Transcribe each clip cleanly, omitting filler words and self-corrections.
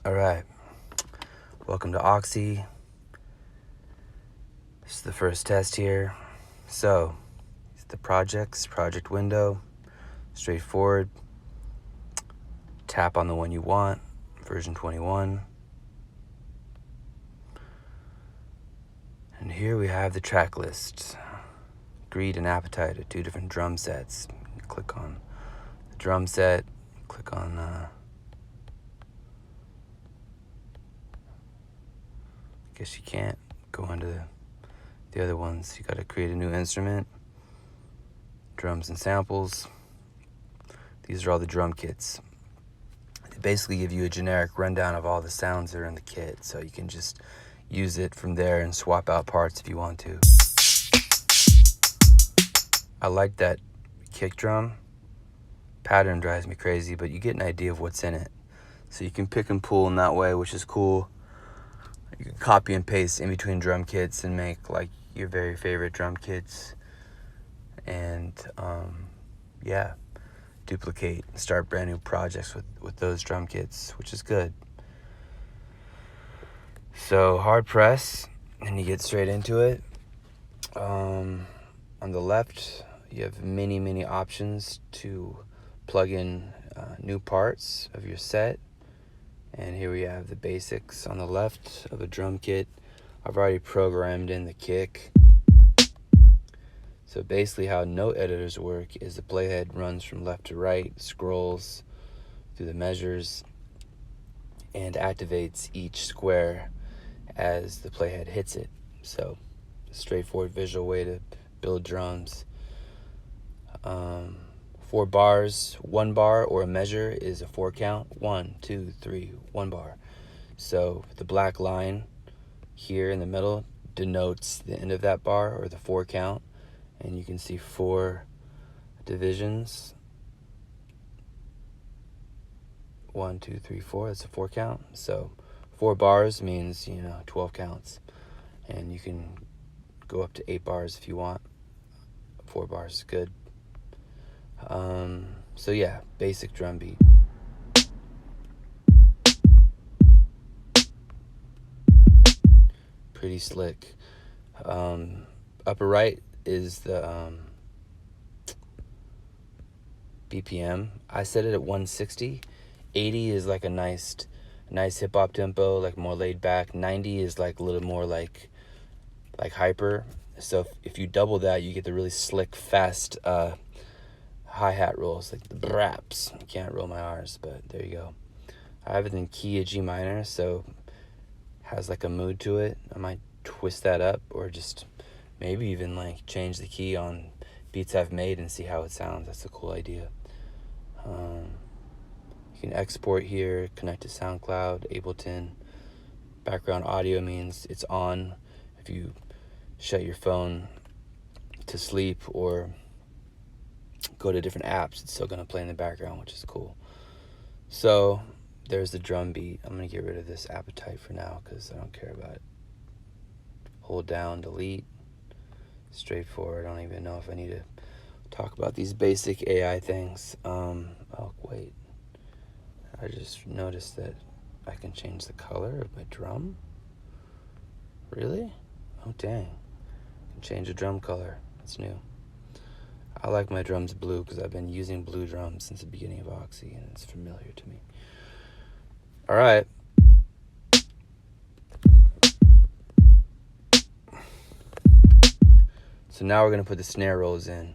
Alright, welcome to Auxy. This is the first test here. So, the project window, straightforward. Tap on the one you want, version 21. And here we have the track list. Greed and Appetite are two different drum sets. You click on the drum set, click on I guess you can't go into the other ones. You gotta create a new instrument, drums and samples. These are all the drum kits. They basically give you a generic rundown of all the sounds that are in the kit, so you can just use it from there and swap out parts if you want to. I like that kick drum. Pattern drives me crazy, but you get an idea of what's in it. So you can pick and pull in that way, which is cool. You can copy and paste in between drum kits and make like your very favorite drum kits. And yeah, duplicate and start brand new projects with those drum kits, which is good. So hard press, and you get straight into it. On the left, you have many options to plug in new parts of your set. And here we have the basics on the left of a drum kit. I've already programmed in the kick. So basically how note editors work is the playhead runs from left to right, scrolls through the measures, and activates each square as the playhead hits it. So straightforward visual way to build drums. 4 bars, 1 bar or a measure is a 4 count. 1, 2, 3, 1 bar. So the black line here in the middle denotes the end of that bar or the 4 count, and you can see 4 divisions. 1, 2, 3, 4. That's a 4 count. So 4 bars means 12 counts, and you can go up to 8 bars if you want. 4 bars is good. So yeah, basic drum beat. Pretty slick. Upper right is the BPM. I set it at 160. 80 is like a nice hip hop tempo, like more laid back. 90 is like a little more like hyper. So if you double that, you get the really slick, fast hi-hat rolls, like the braps. I can't roll my R's, but there you go. I have it in key of G minor, so has like a mood to it. I might twist that up, or just maybe even like change the key on beats I've made and see how it sounds. That's a cool idea. You can export here, connect to SoundCloud, Ableton. Background audio means it's on. If you shut your phone to sleep or go to different apps, it's still going to play in the background, which is cool. So there's the drum beat. I'm going to get rid of this appetite for now because I don't care about it. Hold down, delete. Straightforward. I don't even know if I need to talk about these basic AI things. Oh, wait. I just noticed that I can change the color of my drum. Really? Oh, dang. I can change the drum color. That's new. I like my drums blue because I've been using blue drums since the beginning of Auxy, and it's familiar to me. All right. So now we're going to put the snare rolls in.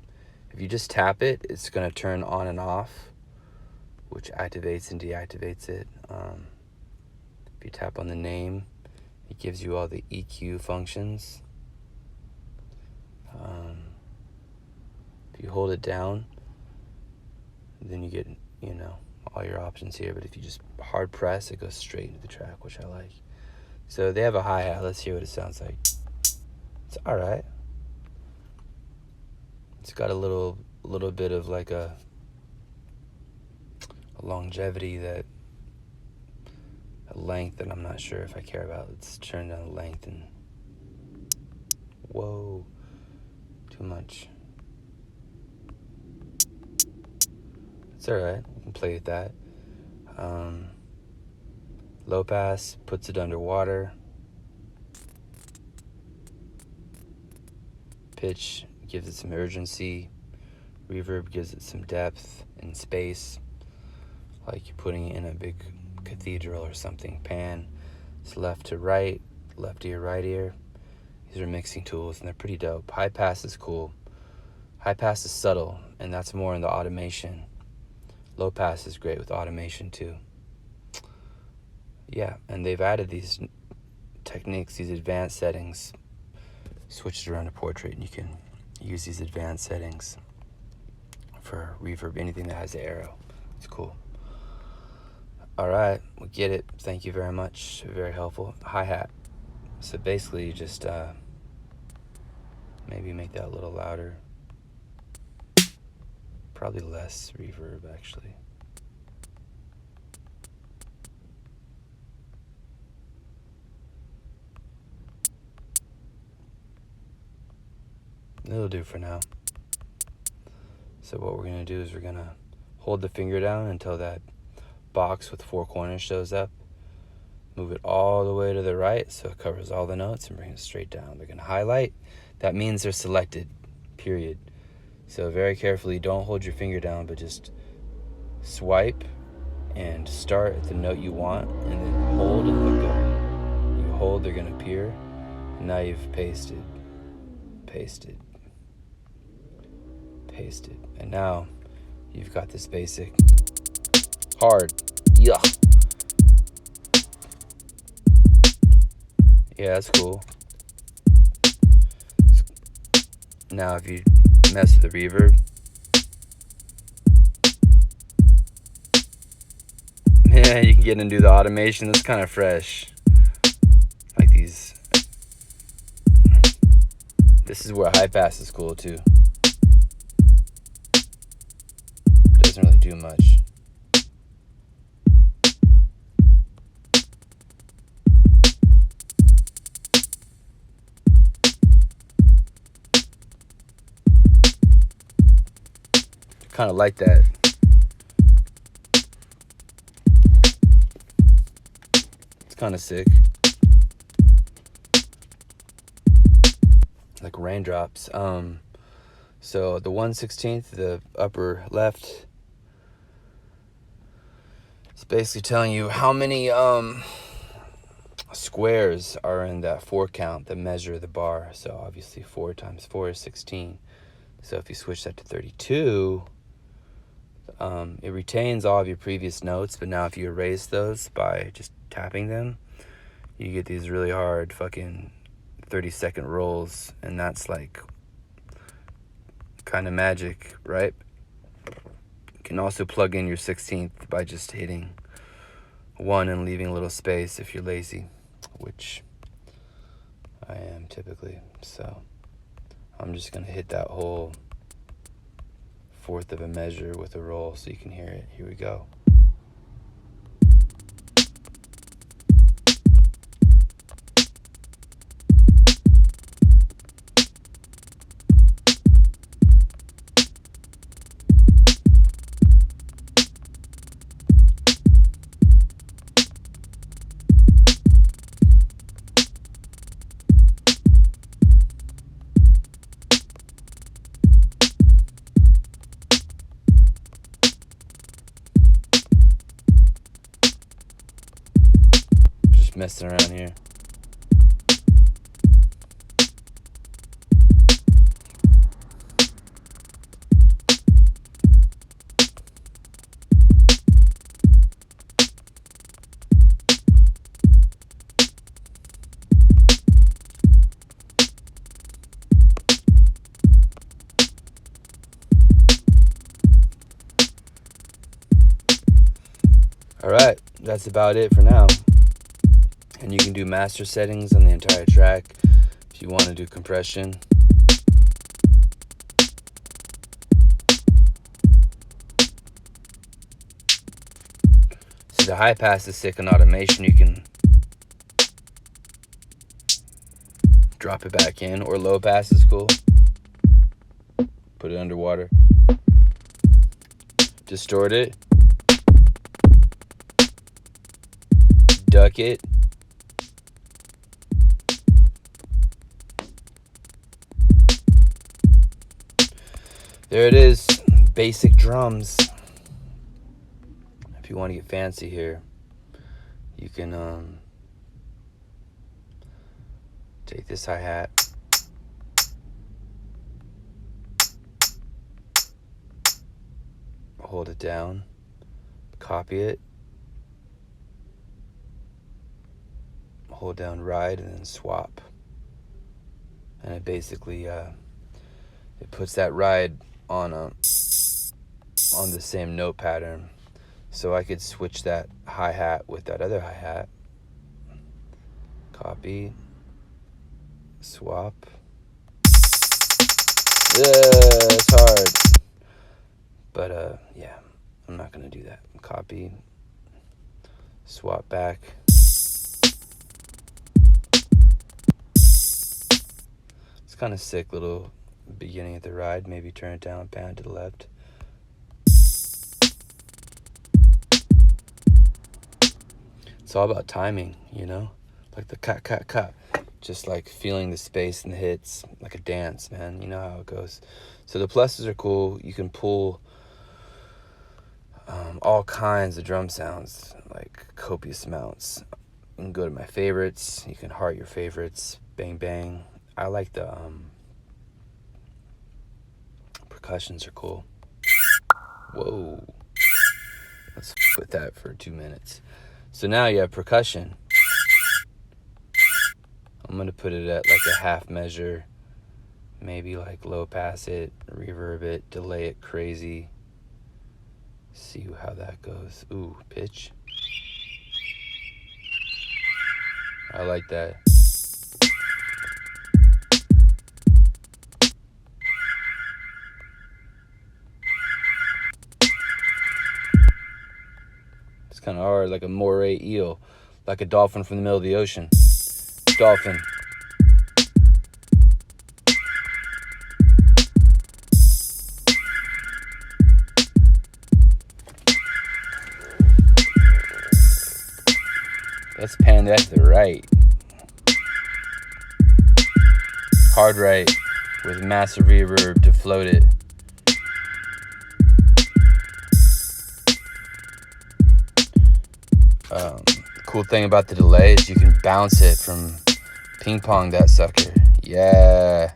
If you just tap it, it's going to turn on and off, which activates and deactivates it. If you tap on the name, it gives you all the EQ functions. If you hold it down, then you get, all your options here. But if you just hard press, it goes straight into the track, which I like. So they have a hi-hat. Let's hear what it sounds like. It's all right. It's got a little bit of like a longevity, a length that I'm not sure if I care about. Let's turn down the length and whoa, too much. It's all right. We can play with that. Low pass puts it underwater. Pitch gives it some urgency. Reverb gives it some depth and space, like you're putting it in a big cathedral or something. Pan, it's left to right, left ear, right ear. These are mixing tools, and they're pretty dope. High pass is cool. High pass is subtle, and that's more in the automation. Low pass is great with automation too. Yeah, and they've added these techniques, these advanced settings. Switch it around to portrait, and you can use these advanced settings for reverb, anything that has the arrow. It's cool. All right, we get it. Thank you very much. Very helpful. Hi-hat. So basically, you just maybe make that a little louder. Probably less reverb, actually. It'll do for now. So what we're going to do is we're going to hold the finger down until that box with 4 corners shows up. Move it all the way to the right so it covers all the notes, and bring it straight down. They're going to highlight. That means they're selected, period. So very carefully, don't hold your finger down, but just swipe and start at the note you want, and then hold and let go. You hold, they're going to appear. And now you've pasted, pasted, pasted. And now you've got this basic hard. Yeah. Yeah, that's cool. Now if you mess with the reverb, yeah, you can get into the automation. That's kind of fresh. Like these. This is where high pass is cool too. Doesn't really do much. Kind of like that. It's kind of sick. Like raindrops. So the 1/16, the upper left, it's basically telling you how many squares are in that 4 count that measure the bar. So obviously 4 times 4 is 16. So if you switch that to 32, it retains all of your previous notes, but now if you erase those by just tapping them, you get these really hard fucking 30-second rolls, and that's like kind of magic, right? You can also plug in your 16th by just hitting 1 and leaving a little space if you're lazy, which I am typically. So I'm just gonna hit that whole 1/4 of a measure with a roll so you can hear it. Here we go. Messing around here. All right, that's about it for now. And you can do master settings on the entire track if you want to do compression. So the high pass is sick on automation. You can drop it back in, or low pass is cool. Put it underwater. Distort it. duck it. There it is, basic drums. If you want to get fancy here, you can take this hi-hat, hold it down, copy it, hold down ride, and then swap. And it basically it puts that ride on the same note pattern. So I could switch that hi-hat with that other hi-hat. Copy, swap. Yeah, it's hard. But yeah, I'm not gonna do that. Copy, swap back. It's kind of sick little beginning of the ride. Maybe turn it down, pan to the left. It's all about timing, you know? Like the cut, cut, cut. Just like feeling the space and the hits, like a dance, man. You know how it goes. So the pluses are cool. You can pull all kinds of drum sounds, like copious amounts. You can go to my favorites. You can heart your favorites. Bang, bang. I like the percussions are cool. Whoa. Let's with that for 2 minutes. So now you have percussion. I'm going to put it at like a half measure. Maybe like low pass it, reverb it, delay it crazy. See how that goes. Ooh, pitch. I like that. It's kind of hard, like a moray eel, like a dolphin from the middle of the ocean. Dolphin. Let's pan that to the right. Hard right with massive reverb to float it. Cool thing about the delay is you can bounce it from ping pong that sucker. Yeah.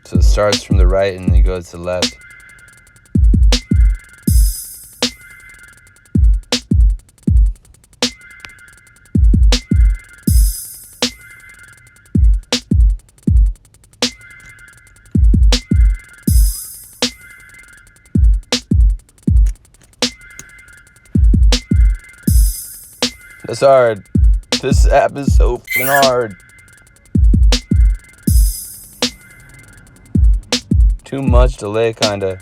So it starts from the right and then goes to the left. That's hard. This app is so fucking hard. Too much delay, kinda.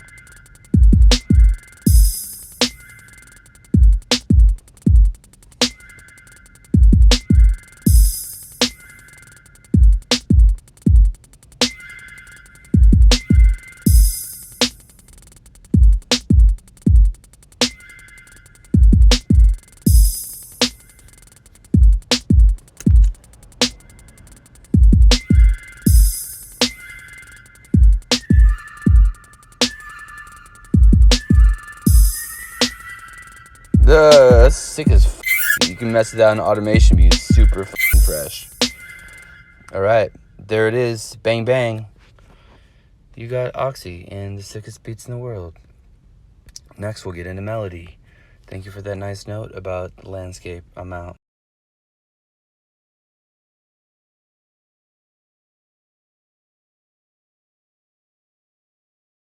That's sick as f***. You can mess it out in automation, be super f***ing fresh. Alright, there it is. Bang, bang. You got Auxy and the sickest beats in the world. Next, we'll get into melody. Thank you for that nice note about landscape. I'm out.